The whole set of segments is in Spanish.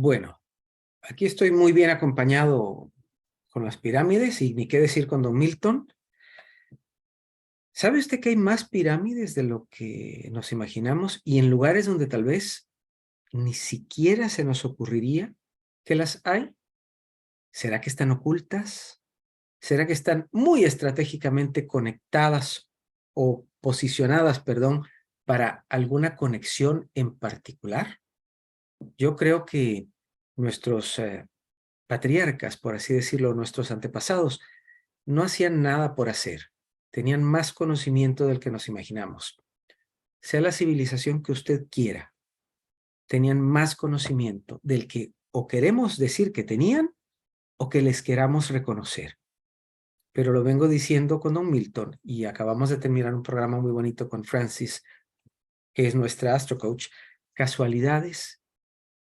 Bueno, aquí estoy muy bien acompañado con las pirámides y ni qué decir con Don Milton. ¿Sabe usted que hay más pirámides de lo que nos imaginamos y en lugares donde tal vez ni siquiera se nos ocurriría que las hay? ¿Será que están ocultas? ¿Será que están muy estratégicamente conectadas o posicionadas, perdón, para alguna conexión en particular? Yo creo que nuestros patriarcas, por así decirlo, nuestros antepasados, no hacían nada por hacer. Tenían más conocimiento del que nos imaginamos. Sea la civilización que usted quiera, tenían más conocimiento del que o queremos decir que tenían o que les queramos reconocer. Pero lo vengo diciendo con Don Milton y acabamos de terminar un programa muy bonito con Francis, que es nuestra astrocoach. Casualidades,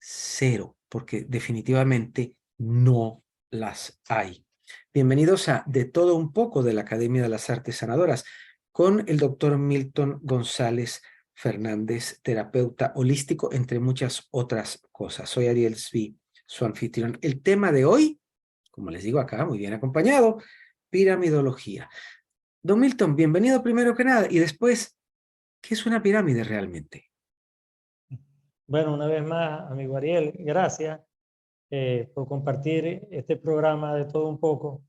cero, porque definitivamente no las hay. Bienvenidos a De Todo Un Poco de la Academia de las Artes Sanadoras con el doctor Milton González Fernández, terapeuta holístico, entre muchas otras cosas. Soy Ariel Svi, su anfitrión. El tema de hoy, como les digo acá, muy bien acompañado, piramidología. Don Milton, bienvenido primero que nada y después, ¿qué es una pirámide realmente? Bueno, una vez más, amigo Ariel, gracias por compartir este programa de todo un poco,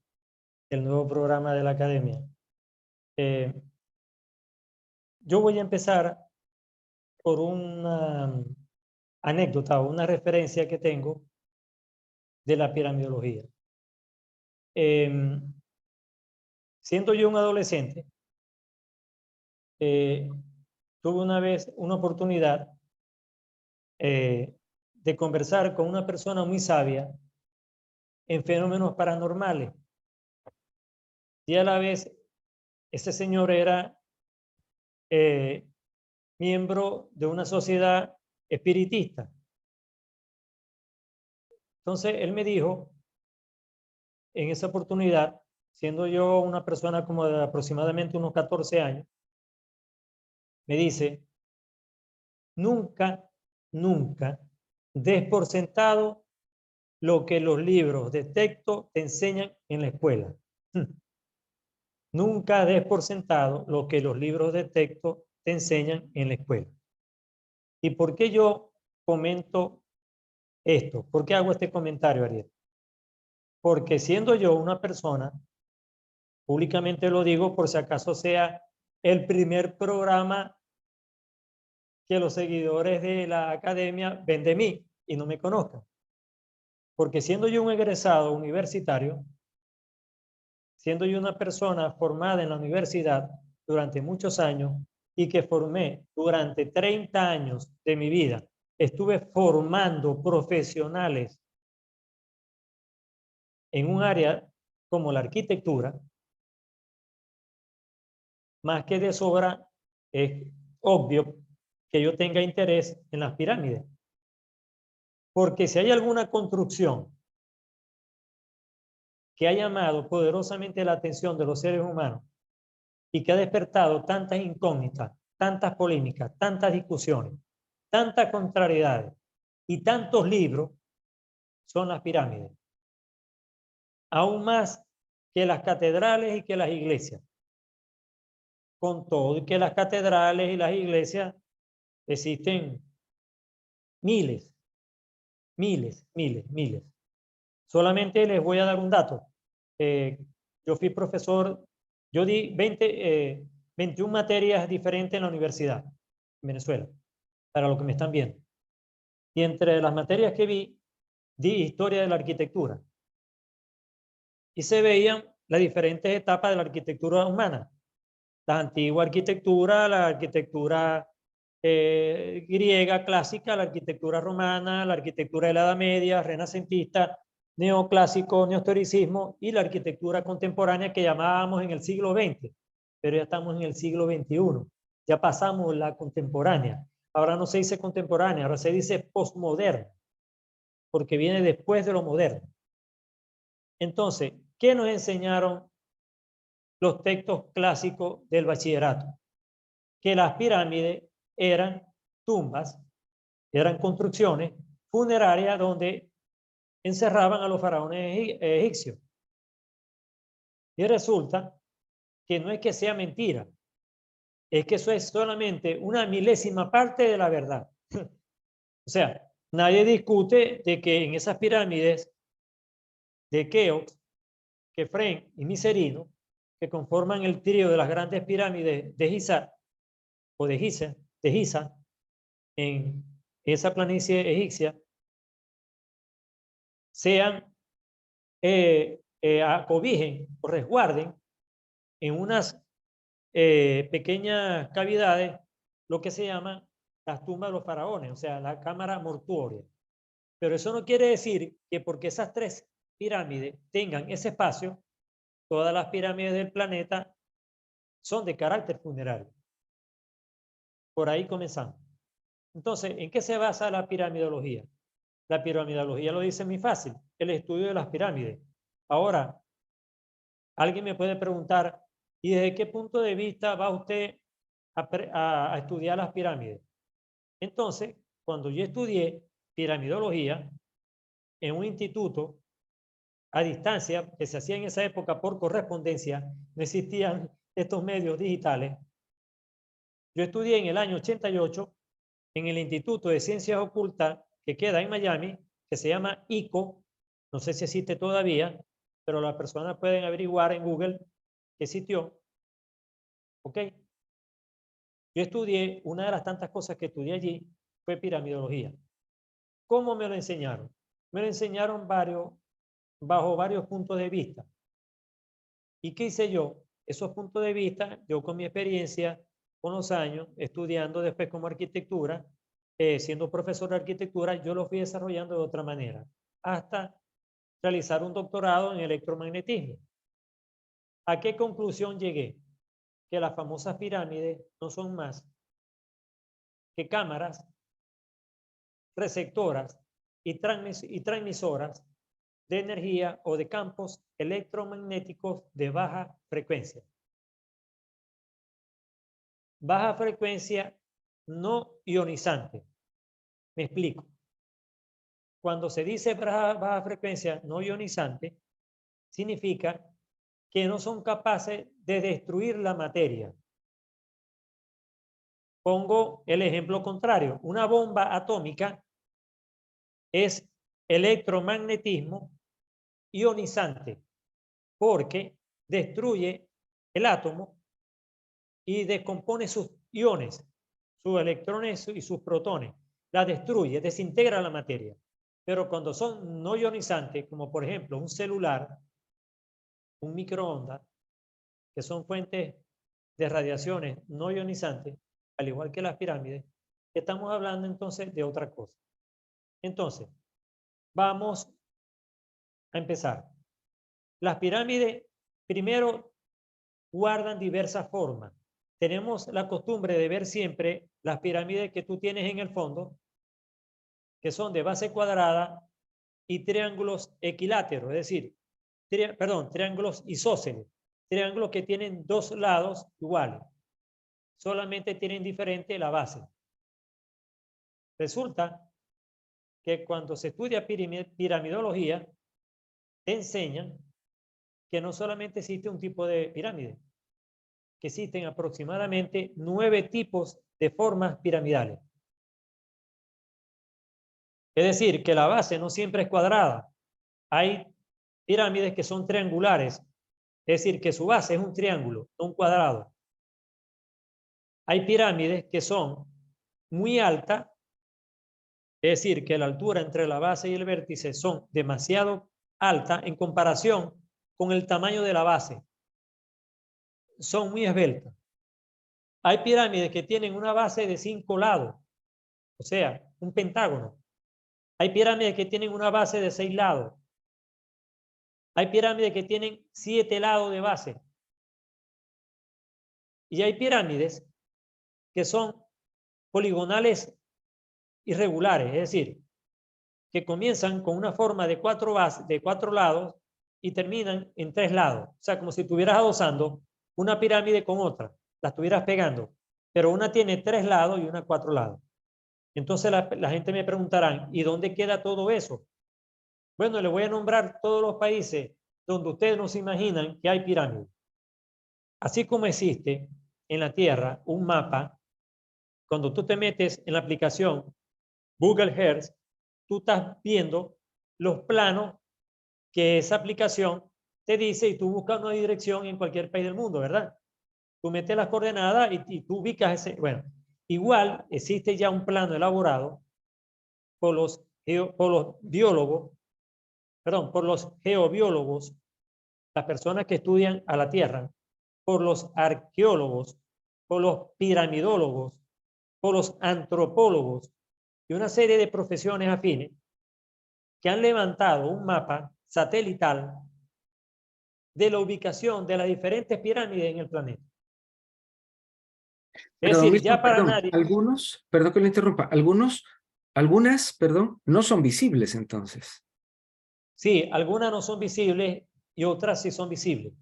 el nuevo programa de la Academia. Yo voy a empezar por una anécdota o una referencia que tengo de la piramidología. Siendo yo un adolescente, tuve una vez una oportunidad de conversar con una persona muy sabia en fenómenos paranormales. Y a la vez, ese señor era miembro de una sociedad espiritista. Entonces, él me dijo, en esa oportunidad, siendo yo una persona como de aproximadamente unos 14 años, me dice, nunca des por sentado lo que los libros de texto te enseñan en la escuela. Nunca des por sentado lo que los libros de texto te enseñan en la escuela. ¿Y por qué yo comento esto? ¿Por qué hago este comentario, Ariel? Porque siendo yo una persona, públicamente lo digo por si acaso sea el primer programa que los seguidores de la academia ven de mí y no me conozcan. Porque siendo yo un egresado universitario, siendo yo una persona formada en la universidad durante muchos años y que formé durante 30 años de mi vida, estuve formando profesionales en un área como la arquitectura, más que de sobra es obvio que yo tenga interés en las pirámides. Porque si hay alguna construcción que ha llamado poderosamente la atención de los seres humanos y que ha despertado tantas incógnitas, tantas polémicas, tantas discusiones, tantas contrariedades y tantos libros, son las pirámides. Aún más que las catedrales y que las iglesias. Con todo y que las catedrales y las iglesias existen miles. Solamente les voy a dar un dato. Yo fui profesor, yo di 21 materias diferentes en la universidad, en Venezuela, para los que me están viendo. Y entre las materias que vi, di historia de la arquitectura. Y se veían las diferentes etapas de la arquitectura humana. La antigua arquitectura, la arquitectura griega clásica, la arquitectura romana, la arquitectura de la Edad Media, renacentista, neoclásico, neohistoricismo y la arquitectura contemporánea que llamábamos en el siglo XX, pero ya estamos en el siglo XXI, ya pasamos la contemporánea. Ahora no se dice contemporánea, ahora se dice postmoderna, porque viene después de lo moderno. Entonces, ¿qué nos enseñaron los textos clásicos del bachillerato? Que las pirámides eran tumbas, eran construcciones funeraria donde encerraban a los faraones egipcios. Y resulta que no es que sea mentira, es que eso es solamente una milésima parte de la verdad. O sea, nadie discute de que en esas pirámides de Keops, Kefren y Miserino, que conforman el trío de las grandes pirámides de Giza o de Giza en esa planicie egipcia, sean acobijen o resguarden en unas pequeñas cavidades lo que se llaman las tumbas de los faraones, o sea, la cámara mortuoria. Pero eso no quiere decir que porque esas tres pirámides tengan ese espacio, todas las pirámides del planeta son de carácter funerario. Por ahí comenzamos. Entonces, ¿en qué se basa la piramidología? La piramidología lo dice muy fácil, el estudio de las pirámides. Ahora, alguien me puede preguntar, ¿y desde qué punto de vista va usted a estudiar las pirámides? Entonces, cuando yo estudié piramidología en un instituto a distancia, que se hacía en esa época por correspondencia, no existían estos medios digitales. Yo estudié en el año 88 en el Instituto de Ciencias Ocultas que queda en Miami, que se llama ICO, no sé si existe todavía, pero las personas pueden averiguar en Google qué sitio. ¿Ok? Yo estudié, una de las tantas cosas que estudié allí fue piramidología. ¿Cómo me lo enseñaron? Me lo enseñaron bajo varios puntos de vista. ¿Y qué hice yo? Esos puntos de vista, yo con mi experiencia, con los años, estudiando después como arquitectura, siendo profesor de arquitectura, yo lo fui desarrollando de otra manera, hasta realizar un doctorado en electromagnetismo. ¿A qué conclusión llegué? Que las famosas pirámides no son más que cámaras receptoras y transmisoras de energía o de campos electromagnéticos de baja frecuencia. Baja frecuencia no ionizante. Me explico. Cuando se dice baja frecuencia no ionizante, significa que no son capaces de destruir la materia. Pongo el ejemplo contrario. Una bomba atómica es electromagnetismo ionizante porque destruye el átomo y descompone sus iones, sus electrones y sus protones. La destruye, desintegra la materia. Pero cuando son no ionizantes, como por ejemplo un celular, un microondas, que son fuentes de radiaciones no ionizantes, al igual que las pirámides, estamos hablando entonces de otra cosa. Entonces, vamos a empezar. Las pirámides, primero, guardan diversas formas. Tenemos la costumbre de ver siempre las pirámides que tú tienes en el fondo, que son de base cuadrada y triángulos equiláteros, es decir, triángulos isósceles, triángulos que tienen dos lados iguales, solamente tienen diferente la base. Resulta que cuando se estudia piramidología, te enseñan que no solamente existe un tipo de pirámide, que existen aproximadamente 9 tipos de formas piramidales. Es decir, que la base no siempre es cuadrada. Hay pirámides que son triangulares, es decir, que su base es un triángulo, no un cuadrado. Hay pirámides que son muy altas, es decir, que la altura entre la base y el vértice son demasiado altas en comparación con el tamaño de la base. Son muy esbeltas. Hay pirámides que tienen una base de 5 lados, o sea, un pentágono. Hay pirámides que tienen una base de 6 lados. Hay pirámides que tienen 7 lados de base. Y hay pirámides que son poligonales irregulares, es decir, que comienzan con una forma de 4 lados y terminan en 3 lados. O sea, como si estuvieras adosando una pirámide con otra, la estuvieras pegando, pero una tiene 3 lados y una 4 lados. Entonces la gente me preguntará, ¿y dónde queda todo eso? Bueno, le voy a nombrar todos los países donde ustedes no se imaginan que hay pirámides. Así como existe en la Tierra un mapa, cuando tú te metes en la aplicación Google Earth, tú estás viendo los planos que esa aplicación te dice y tú buscas una dirección en cualquier país del mundo, ¿verdad? Tú metes las coordenadas y tú ubicas ese. Bueno, igual existe ya un plano elaborado por los biólogos, perdón, por los geobiólogos, las personas que estudian a la Tierra, por los arqueólogos, por los piramidólogos, por los antropólogos y una serie de profesiones afines que han levantado un mapa satelital de la ubicación de las diferentes pirámides en el planeta. Es Pero, don decir, Milton, ya para perdón, nadie, algunos, perdón que lo interrumpa, algunas, perdón, no son visibles entonces. sí, algunas no son visibles y otras sí son visibles.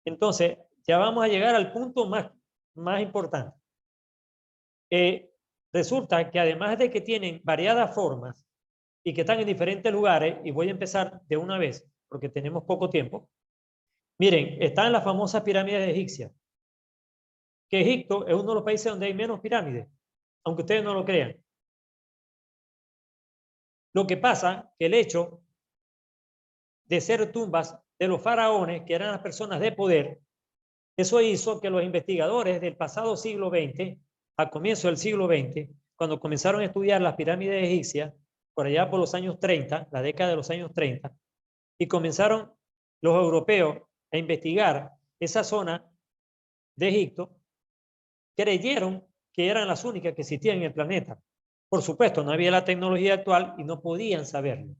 Entonces, ya vamos a llegar al punto más importante. Resulta que además de que tienen variadas formas y que están en diferentes lugares, y voy a empezar de una vez porque tenemos poco tiempo, miren, están las famosas pirámides egipcias, que Egipto es uno de los países donde hay menos pirámides, aunque ustedes no lo crean. Lo que pasa que el hecho de ser tumbas de los faraones, que eran las personas de poder, eso hizo que los investigadores del pasado siglo XX, a comienzo del siglo XX, cuando comenzaron a estudiar las pirámides egipcias, por allá por los años 30, la década de los años 30, y comenzaron los europeos a investigar esa zona de Egipto, creyeron que eran las únicas que existían en el planeta. Por supuesto, no había la tecnología actual y no podían saberlo.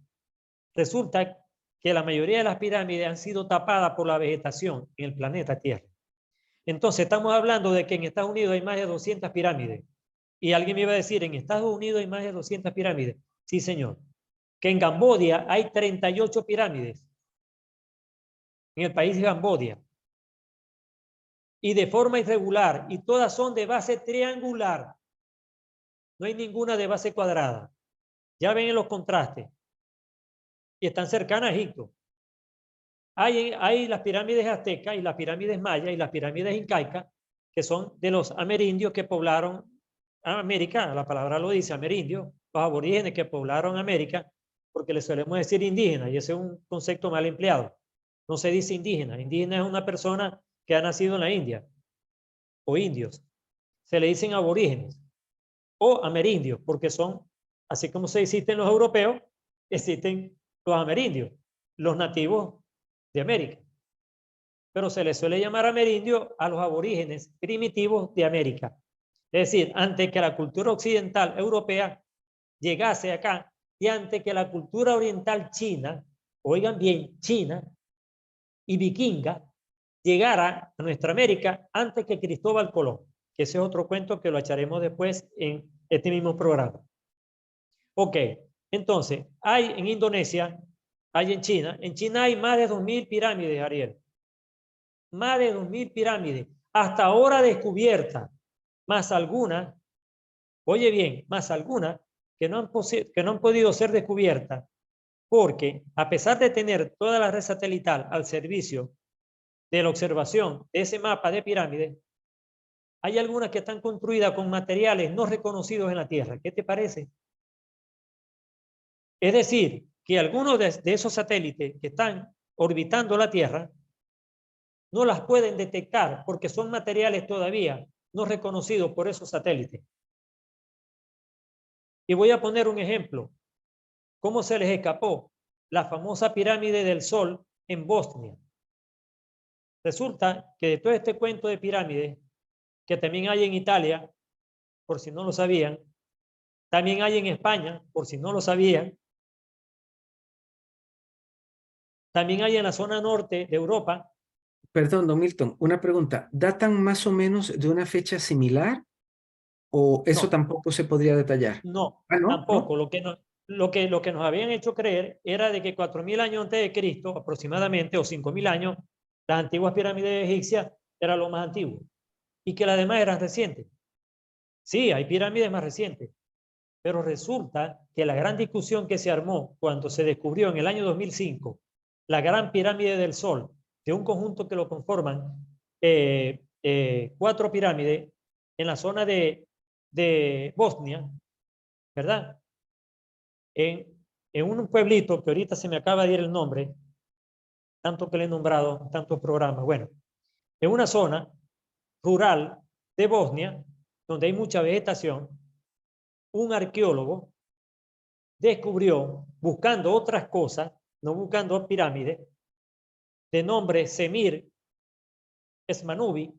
Resulta que la mayoría de las pirámides han sido tapadas por la vegetación en el planeta Tierra. Entonces, estamos hablando de que en Estados Unidos hay más de 200 pirámides. Y alguien me iba a decir, en Estados Unidos hay más de 200 pirámides. Sí, señor. Que en Camboya hay 38 pirámides. En el país de Camboya. Y de forma irregular. Y todas son de base triangular. No hay ninguna de base cuadrada. Ya ven en los contrastes. Y están cercanas a Egipto. Hay las pirámides aztecas y las pirámides mayas y las pirámides incaicas, que son de los amerindios que poblaron América, la palabra lo dice, amerindios, los aborígenes que poblaron América, porque le solemos decir indígena, y ese es un concepto mal empleado. No se dice indígena, indígena es una persona que ha nacido en la India, o indios. Se le dicen aborígenes, o amerindios, porque son, así como se existen los europeos, existen los amerindios, los nativos de América. Pero se les suele llamar amerindio a los aborígenes primitivos de América. Es decir, antes que la cultura occidental europea llegase acá y antes que la cultura oriental china, oigan bien, china y vikinga, llegara a nuestra América antes que Cristóbal Colón, que ese es otro cuento que lo echaremos después en este mismo programa. Ok, entonces, hay en Indonesia, hay en China hay más de 2000 pirámides, Ariel. Más de 2000 pirámides, hasta ahora descubiertas, más algunas, oye bien, más algunas que no han podido ser descubiertas, porque a pesar de tener toda la red satelital al servicio de la observación de ese mapa de pirámides, hay algunas que están construidas con materiales no reconocidos en la Tierra. ¿Qué te parece? Es decir, que algunos de esos satélites que están orbitando la Tierra no las pueden detectar porque son materiales todavía no reconocidos por esos satélites. Y voy a poner un ejemplo. ¿Cómo se les escapó la famosa pirámide del Sol en Bosnia? Resulta que de todo este cuento de pirámides, que también hay en Italia, por si no lo sabían, también hay en España, por si no lo sabían, también hay en la zona norte de Europa. Perdón, don Milton, una pregunta. ¿Datan más o menos de una fecha similar o eso No, tampoco se podría detallar? no, Ah, no, tampoco. no. Lo que nos habían hecho creer era de que 4000 años antes de Cristo, aproximadamente, o 5000 años, las antiguas pirámides egipcias eran lo más antiguo y que las demás eran recientes. Sí, hay pirámides más recientes, Pero resulta que la gran discusión que se armó cuando se descubrió en el año 2005 la gran pirámide del Sol, de un conjunto que lo conforman 4 pirámides en la zona de Bosnia, ¿verdad? En un pueblito que ahorita se me acaba de ir el nombre, tanto que le he nombrado, tantos programas. Bueno, en una zona rural de Bosnia, donde hay mucha vegetación, un arqueólogo descubrió, buscando otras cosas, no buscando pirámides, de nombre Semir Esmanubi,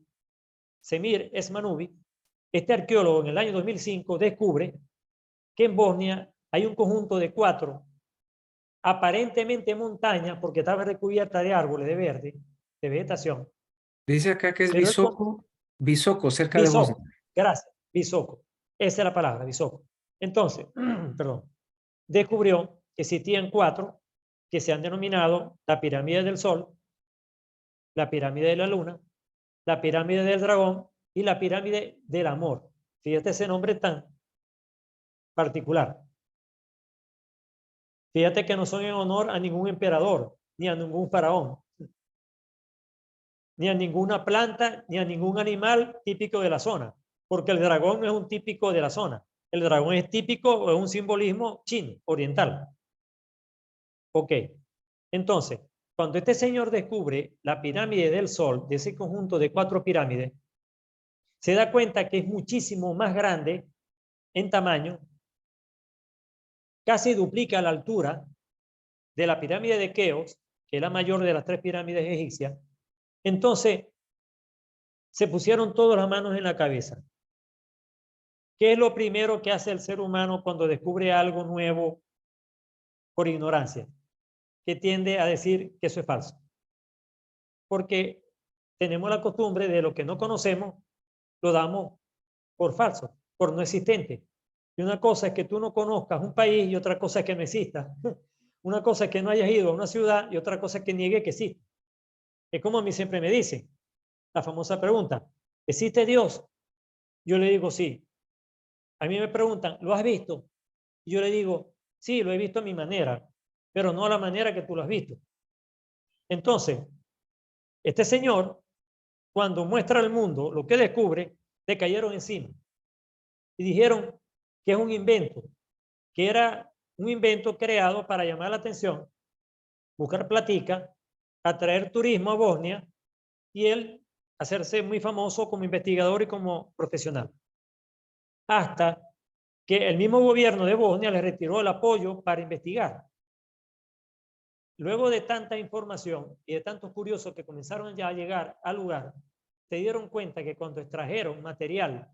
este arqueólogo en el año 2005 descubre que en Bosnia hay un conjunto de 4, aparentemente montañas, porque estaba recubierta de árboles de verde, de vegetación, Dice acá que es pero Visoko, cerca de Bisoco, Bosnia. gracias, Bisoco, esa es la palabra, Bisoco. Entonces, perdón, descubrió que existían 4 que se han denominado la pirámide del Sol, la pirámide de la Luna, la pirámide del Dragón y la pirámide del Amor. Fíjate ese nombre tan particular. Fíjate que no son en honor a ningún emperador, ni a ningún faraón, ni a ninguna planta, ni a ningún animal típico de la zona, porque el dragón no es un típico de la zona. El dragón es típico, es un simbolismo chino, oriental. Ok, entonces, cuando este señor descubre la pirámide del Sol, de ese conjunto de 4 pirámides, se da cuenta que es muchísimo más grande en tamaño, casi duplica la altura de la pirámide de Keops, que es la mayor de las 3 pirámides egipcias. Entonces, se pusieron todas las manos en la cabeza. ¿Qué es lo primero que hace el ser humano cuando descubre algo nuevo por ignorancia? Que tiende a decir que eso es falso. Porque tenemos la costumbre de lo que no conocemos, lo damos por falso, por no existente. Y una cosa es que tú no conozcas un país y otra cosa es que no exista. Una cosa es que no hayas ido a una ciudad y otra cosa es que niegue que existe. Es como a mí siempre me dicen, la famosa pregunta, ¿existe Dios? Yo le digo sí. A mí me preguntan, ¿lo has visto? Y yo le digo, sí, lo he visto a mi manera, pero no a la manera que tú lo has visto. Entonces, este señor, cuando muestra al mundo lo que descubre, le cayeron encima y dijeron que es un invento, que era un invento creado para llamar la atención, buscar platica, atraer turismo a Bosnia y él hacerse muy famoso como investigador y como profesional. Hasta que el mismo gobierno de Bosnia le retiró el apoyo para investigar. Luego de tanta información y de tantos curiosos que comenzaron ya a llegar al lugar, se dieron cuenta que cuando extrajeron material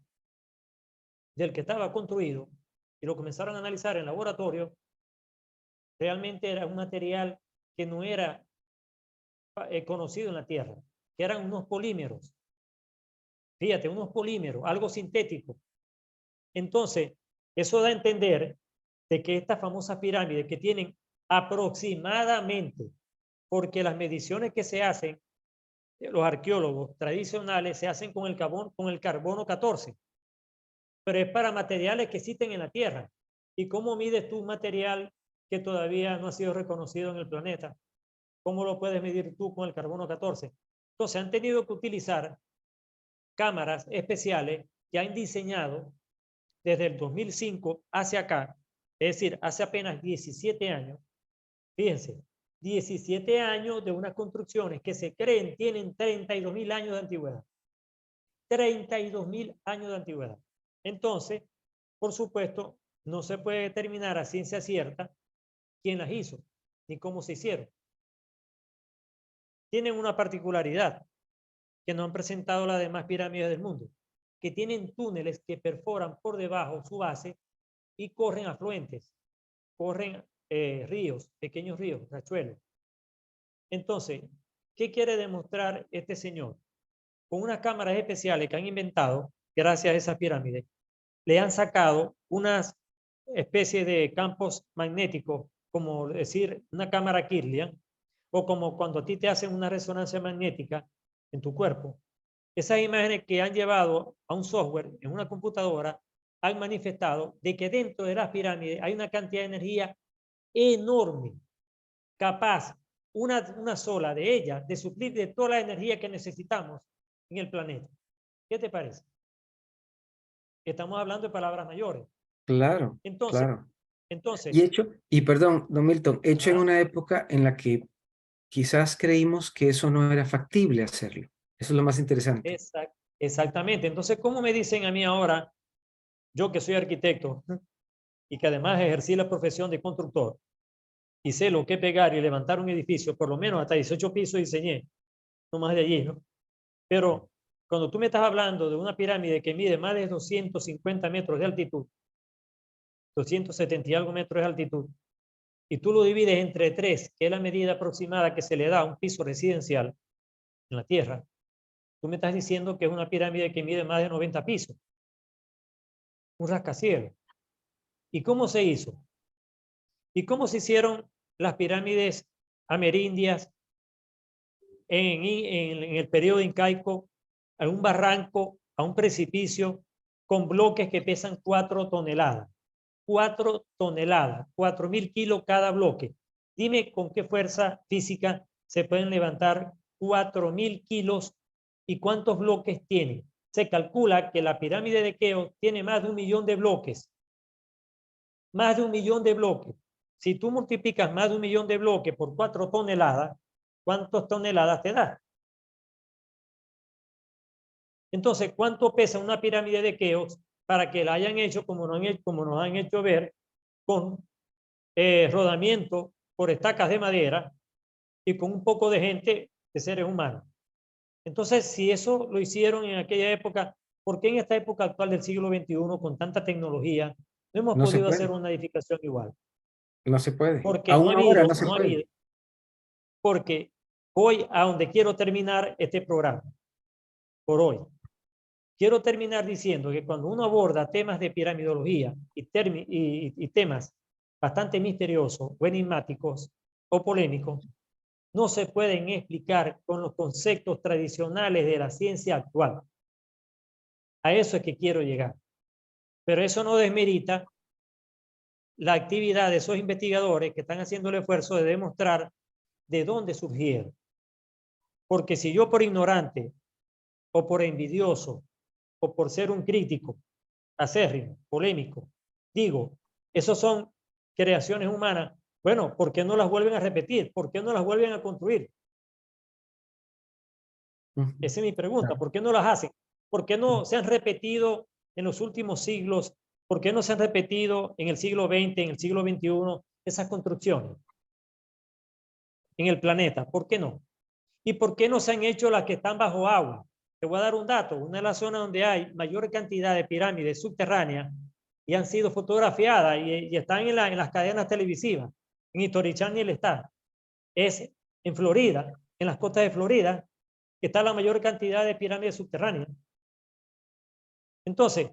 del que estaba construido y lo comenzaron a analizar en laboratorio, realmente era un material que no era conocido en la Tierra, que eran unos polímeros. Fíjate, unos polímeros, algo sintético. Entonces, eso da a entender de que estas famosas pirámides que tienen aproximadamente, porque las mediciones que se hacen, los arqueólogos tradicionales se hacen con el carbono 14, pero es para materiales que existen en la Tierra. ¿Y cómo mides tú un material que todavía no ha sido reconocido en el planeta? ¿Cómo lo puedes medir tú con el carbono 14? Entonces han tenido que utilizar cámaras especiales que han diseñado desde el 2005 hacia acá, es decir, hace apenas 17 años. Fíjense, 17 años de unas construcciones que se creen tienen 32.000 años de antigüedad. 32.000 años de antigüedad. Entonces, por supuesto, no se puede determinar a ciencia cierta quién las hizo, ni cómo se hicieron. Tienen una particularidad que no han presentado las demás pirámides del mundo, que tienen túneles que perforan por debajo su base y corren afluentes, corren ríos, pequeños ríos, rachuelos. Entonces, ¿qué quiere demostrar este señor? Con unas cámaras especiales que han inventado, gracias a esas pirámides, le han sacado unas especies de campos magnéticos, como decir una cámara Kirlian, o como cuando a ti te hacen una resonancia magnética en tu cuerpo. Esas imágenes que han llevado a un software en una computadora han manifestado de que dentro de las pirámides hay una cantidad de energía enorme, capaz una sola de ellas de suplir de toda la energía que necesitamos en el planeta. ¿Qué te parece? Estamos hablando de palabras mayores. Claro, Entonces, claro. entonces, Y hecho, y perdón, don Milton, hecho en ajá, una época en la que quizás creímos que eso no era factible hacerlo. Eso es lo más interesante. exactamente. Entonces, ¿cómo me dicen a mí ahora, yo que soy arquitecto y que además ejercí la profesión de constructor y sé lo que es pegar y levantar un edificio, por lo menos hasta 18 pisos diseñé, no más de allí, ¿no? Pero cuando tú me estás hablando de una pirámide que mide más de 250 metros de altitud, 270 y algo metros de altitud, y tú lo divides entre 3, que es la medida aproximada que se le da a un piso residencial en la Tierra, tú me estás diciendo que es una pirámide que mide más de 90 pisos, un rascacielos. ¿Y cómo se hizo? ¿Y cómo se hicieron las pirámides amerindias en el periodo incaico, a un barranco, a un precipicio, con bloques que pesan 4 toneladas? 4 toneladas, 4.000 kilos cada bloque. Dime con qué fuerza física se pueden levantar 4.000 kilos y cuántos bloques tiene. Se calcula que la pirámide de Keops tiene más de 1.000.000 de bloques. Más de 1.000.000 de bloques. Si tú multiplicas más de 1.000.000 de bloques por 4 toneladas, ¿cuántas toneladas te da? Entonces, ¿cuánto pesa una pirámide de Keops para que la hayan hecho como nos han hecho ver con rodamiento por estacas de madera y con un poco de gente, de seres humanos? Entonces, si eso lo hicieron en aquella época, ¿por qué en esta época actual del siglo XXI, con tanta tecnología, no hemos No se podido hacer puede, una edificación igual? no se puede. Porque no ha Aún ahora habido, no se no ha puede. habido, porque voy a donde quiero terminar este programa, por hoy. Quiero terminar diciendo que cuando uno aborda temas de piramidología y temas bastante misteriosos o enigmáticos o polémicos, no se pueden explicar con los conceptos tradicionales de la ciencia actual. A eso es que quiero llegar. Pero eso no desmerita la actividad de esos investigadores que están haciendo el esfuerzo de demostrar de dónde surgieron. Porque si yo por ignorante o por envidioso o por ser un crítico acérrimo, polémico, digo, esos son creaciones humanas, bueno, ¿por qué no las vuelven a repetir? ¿Por qué no las vuelven a construir? Ujú. Esa es mi pregunta. Claro. ¿Por qué no las hacen? ¿Por qué no se han repetido en los últimos siglos? ¿Por qué no se han repetido en el siglo XX, en el siglo XXI, esas construcciones en el planeta? ¿Por qué no? ¿Y por qué no se han hecho las que están bajo agua? Te voy a dar un dato. Una de las zonas donde hay mayor cantidad de pirámides subterráneas y han sido fotografiadas y están en las cadenas televisivas, en History Channel está, es en Florida, en las costas de Florida, que está la mayor cantidad de pirámides subterráneas. Entonces,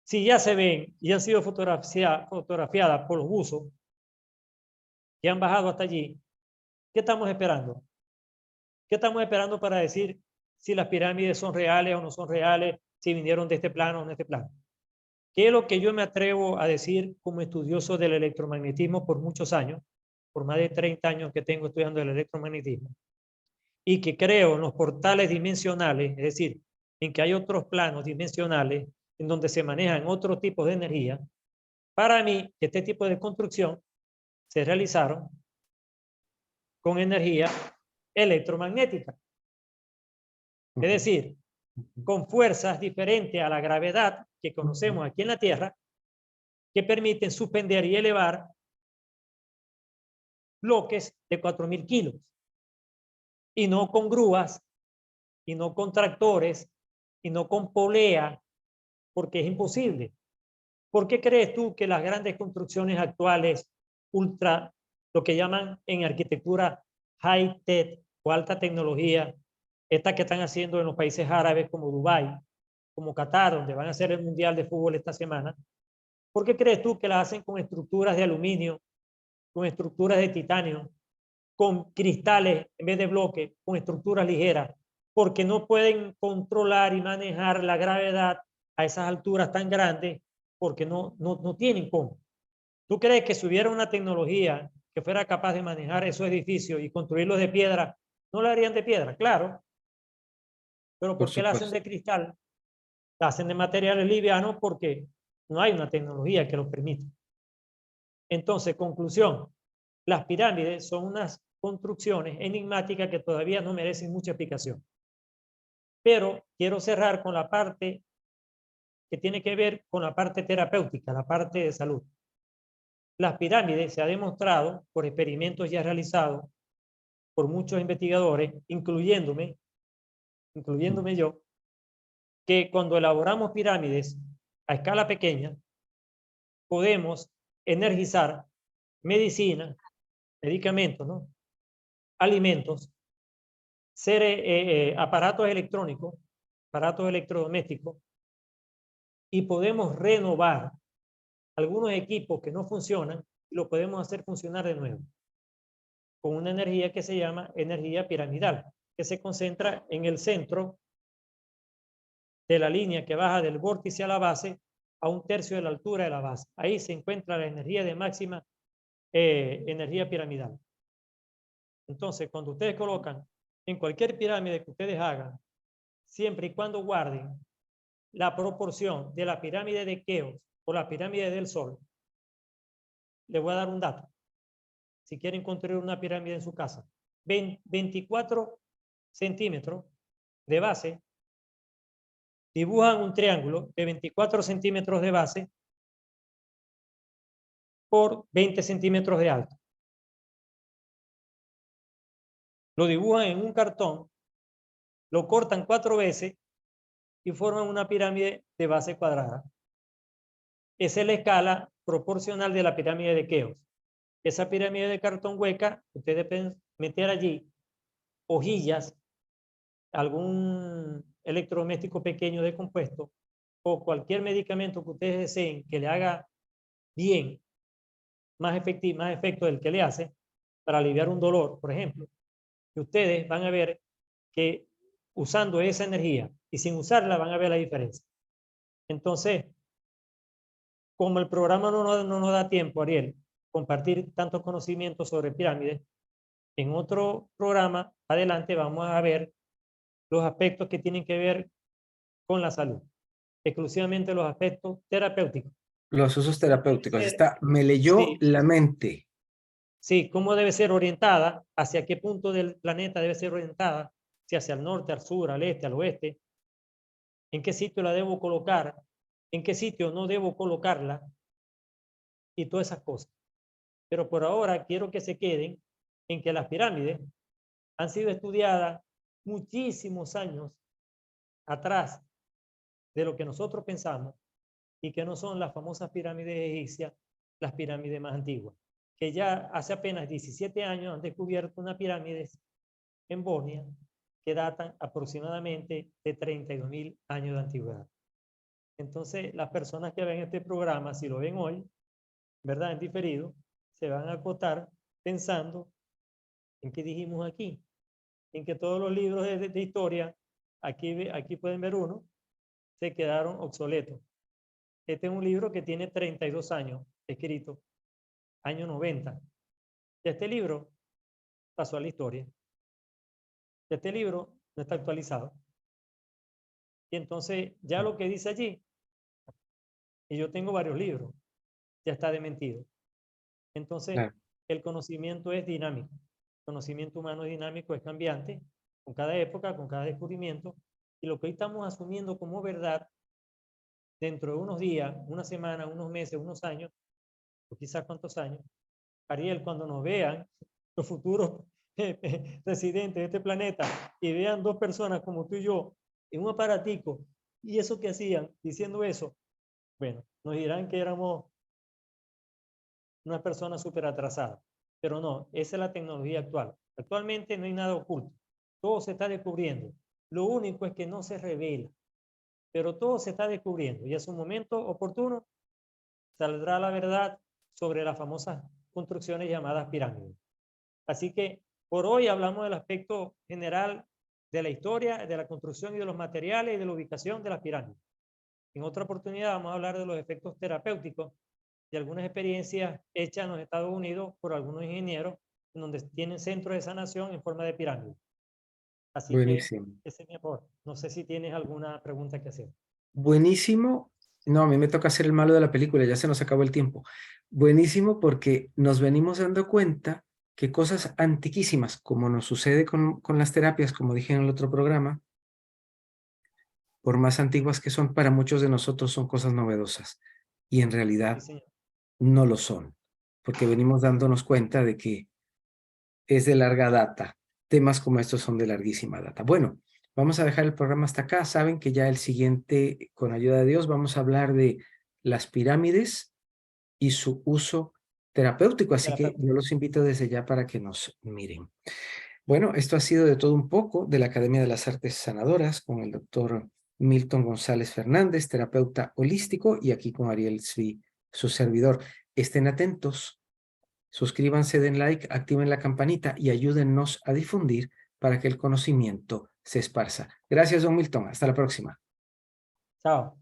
si ya se ven y han sido fotografiadas por los buzos que han bajado hasta allí, ¿qué estamos esperando? ¿Qué estamos esperando para decir si las pirámides son reales o no son reales, si vinieron de este plano o no de este plano? ¿Qué es lo que yo me atrevo a decir como estudioso del electromagnetismo por muchos años, por más de 30 años que tengo estudiando el electromagnetismo, y que creo en los portales dimensionales, es decir, en que hay otros planos dimensionales en donde se manejan otros tipos de energía? Para mí, este tipo de construcción se realizaron con energía electromagnética, es Ujú. decir, con fuerzas diferentes a la gravedad que Ujú. conocemos aquí en la Tierra, que permiten suspender y elevar bloques de 4.000 kilos, y no con grúas, y no con tractores, y no con polea, porque es imposible. ¿Por qué crees tú que las grandes construcciones actuales, ultra, lo que llaman en arquitectura high-tech o alta tecnología, estas que están haciendo en los países árabes como Dubái, como Qatar, donde van a hacer el Mundial de Fútbol esta semana, ¿por qué crees tú que las hacen con estructuras de aluminio, con estructuras de titanio, con cristales en vez de bloques, con estructuras ligeras? Porque no pueden controlar y manejar la gravedad a esas alturas tan grandes porque no tienen cómo. ¿Tú crees que si hubiera una tecnología que fuera capaz de manejar esos edificios y construirlos de piedra, no lo harían de piedra? Claro, pero Por ¿por qué la hacen supuesto. de cristal? La hacen de materiales livianos porque no hay una tecnología que lo permita. Entonces, conclusión, las pirámides son unas construcciones enigmáticas que todavía no merecen mucha explicación. Pero quiero cerrar con la parte que tiene que ver con la parte terapéutica, la parte de salud. Las pirámides se ha demostrado por experimentos ya realizados por muchos investigadores, incluyéndome yo, que cuando elaboramos pirámides a escala pequeña, podemos energizar medicina, medicamentos, ¿no? Alimentos, aparatos electrónicos, aparatos electrodomésticos, y podemos renovar algunos equipos que no funcionan y lo podemos hacer funcionar de nuevo con una energía que se llama energía piramidal, que se concentra en el centro de la línea que baja del vórtice a la base a 1/3 de la altura de la base. Ahí se encuentra la energía de máxima energía piramidal. Entonces, cuando ustedes colocan en cualquier pirámide que ustedes hagan, siempre y cuando guarden la proporción de la pirámide de Keops o la pirámide del Sol, les voy a dar un dato. Si quieren construir una pirámide en su casa, 24 centímetros de base, dibujan un triángulo de 24 centímetros de base por 20 centímetros de alto. Lo dibujan en un cartón, lo cortan 4 veces y forman una pirámide de base cuadrada. Esa es la escala proporcional de la pirámide de Keops. Esa pirámide de cartón hueca, ustedes pueden meter allí hojillas, algún electrodoméstico pequeño de compuesto o cualquier medicamento que ustedes deseen que le haga bien, más efecto del que le hace, para aliviar un dolor, por ejemplo, y ustedes van a ver que usando esa energía y sin usarla van a ver la diferencia. Entonces, como el programa no nos da tiempo, Ariel, compartir tantos conocimientos sobre pirámides, en otro programa adelante vamos a ver los aspectos que tienen que ver con la salud, exclusivamente los aspectos terapéuticos. Los usos ¿Cómo debe terapéuticos. ser? Me leyó Sí, la mente. sí, cómo debe ser orientada, hacia qué punto del planeta debe ser orientada, si hacia el norte, al sur, al este, al oeste, en qué sitio la debo colocar, en qué sitio no debo colocarla y todas esas cosas. Pero por ahora quiero que se queden en que las pirámides han sido estudiadas muchísimos años atrás de lo que nosotros pensamos y que no son las famosas pirámides egipcias, las pirámides más antiguas, que ya hace apenas 17 años han descubierto una pirámide en Bosnia que datan aproximadamente de 32.000 años de antigüedad. Entonces, las personas que ven este programa, si lo ven hoy, ¿verdad? En diferido, se van a acotar pensando en qué dijimos aquí, en que todos los libros de historia, aquí pueden ver uno, se quedaron obsoletos. Este es un libro que tiene 32 años escrito, año 90. Y este libro pasó a la historia. Este libro no está actualizado. Y entonces ya lo que dice allí, y yo tengo varios libros, ya está desmentido. Entonces, Claro. el conocimiento es dinámico. El conocimiento humano es dinámico, es cambiante, con cada época, con cada descubrimiento. Y lo que hoy estamos asumiendo como verdad, dentro de unos días, una semana, unos meses, unos años, o quizás cuántos años, Ariel, cuando nos vean los futuros residentes de este planeta y vean dos personas como tú y yo en un aparatico, y eso que hacían diciendo eso, bueno, nos dirán que éramos unas personas súper atrasadas. Pero no, esa es la tecnología actual. Actualmente no hay nada oculto. Todo se está descubriendo. Lo único es que no se revela. Pero todo se está descubriendo. Y a su momento oportuno saldrá la verdad sobre las famosas construcciones llamadas pirámides. Así que por hoy hablamos del aspecto general de la historia, de la construcción y de los materiales y de la ubicación de las pirámides. En otra oportunidad vamos a hablar de los efectos terapéuticos de algunas experiencias hechas en los Estados Unidos por algunos ingenieros, en donde tienen centros de sanación en forma de pirámide. Así que Buenísimo. ese es mi aporte. No sé si tienes alguna pregunta que hacer. Buenísimo. No, a mí me toca ser el malo de la película, ya se nos acabó el tiempo. Buenísimo porque nos venimos dando cuenta que cosas antiquísimas, como nos sucede con las terapias, como dije en el otro programa, por más antiguas que son, para muchos de nosotros son cosas novedosas. Y en Sí, realidad señor. no lo son, porque venimos dándonos cuenta de que es de larga data. Temas como estos son de larguísima data. Bueno, vamos a dejar el programa hasta acá. Saben que ya el siguiente, con ayuda de Dios, vamos a hablar de las pirámides y su uso terapéutico. Así que Terapéutico. yo los invito desde ya para que nos miren. Bueno, esto ha sido de todo un poco de la Academia de las Artes Sanadoras con el doctor Milton González Fernández, terapeuta holístico, y aquí con Ariel Svi, su servidor. Estén atentos. Suscríbanse, den like, activen la campanita y ayúdennos a difundir para que el conocimiento se esparza. Gracias, don Milton. Hasta la próxima. Chao.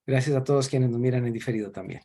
Gracias a todos quienes nos miran en diferido también.